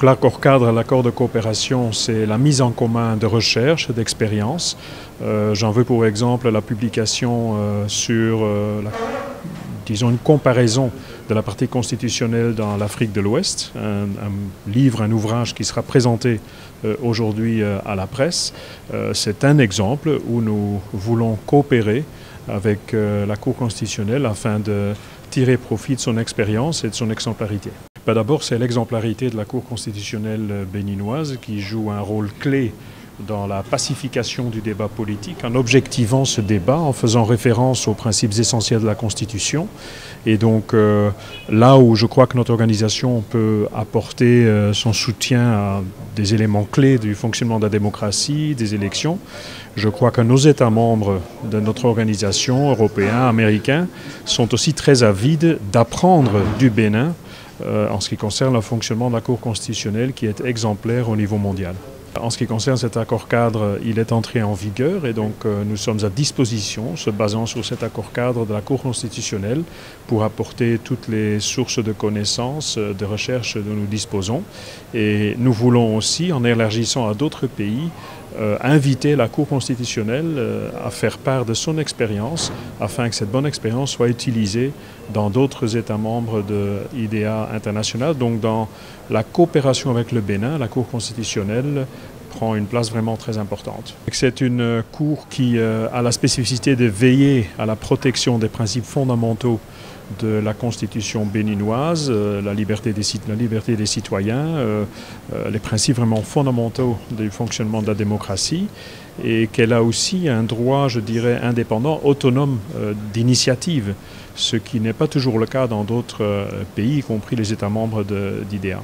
L'accord cadre, l'accord de coopération, c'est la mise en commun de recherches, d'expériences. J'en veux pour exemple la publication sur, disons, une comparaison de la partie constitutionnelle dans l'Afrique de l'Ouest, un livre, un ouvrage qui sera présenté aujourd'hui à la presse. C'est un exemple où nous voulons coopérer avec la Cour constitutionnelle afin de tirer profit de son expérience et de son exemplarité. D'abord, c'est l'exemplarité de la Cour constitutionnelle béninoise qui joue un rôle clé dans la pacification du débat politique, en objectivant ce débat, en faisant référence aux principes essentiels de la Constitution. Et donc là où je crois que notre organisation peut apporter son soutien à des éléments clés du fonctionnement de la démocratie, des élections, je crois que nos États membres de notre organisation, européens, américains, sont aussi très avides d'apprendre du Bénin en ce qui concerne le fonctionnement de la Cour constitutionnelle qui est exemplaire au niveau mondial. En ce qui concerne cet accord cadre, il est entré en vigueur et donc nous sommes à disposition, se basant sur cet accord cadre de la Cour constitutionnelle, pour apporter toutes les sources de connaissances, de recherche dont nous disposons. Et nous voulons aussi, en élargissant à d'autres pays, inviter la Cour constitutionnelle à faire part de son expérience afin que cette bonne expérience soit utilisée dans d'autres États membres de IDEA international. Donc dans la coopération avec le Bénin, la Cour constitutionnelle prend une place vraiment très importante. C'est une cour qui a la spécificité de veiller à la protection des principes fondamentaux de la Constitution béninoise, la liberté des citoyens, les principes vraiment fondamentaux du fonctionnement de la démocratie, et qu'elle a aussi un droit, je dirais, indépendant, autonome d'initiative, ce qui n'est pas toujours le cas dans d'autres pays, y compris les États membres d'IDEA.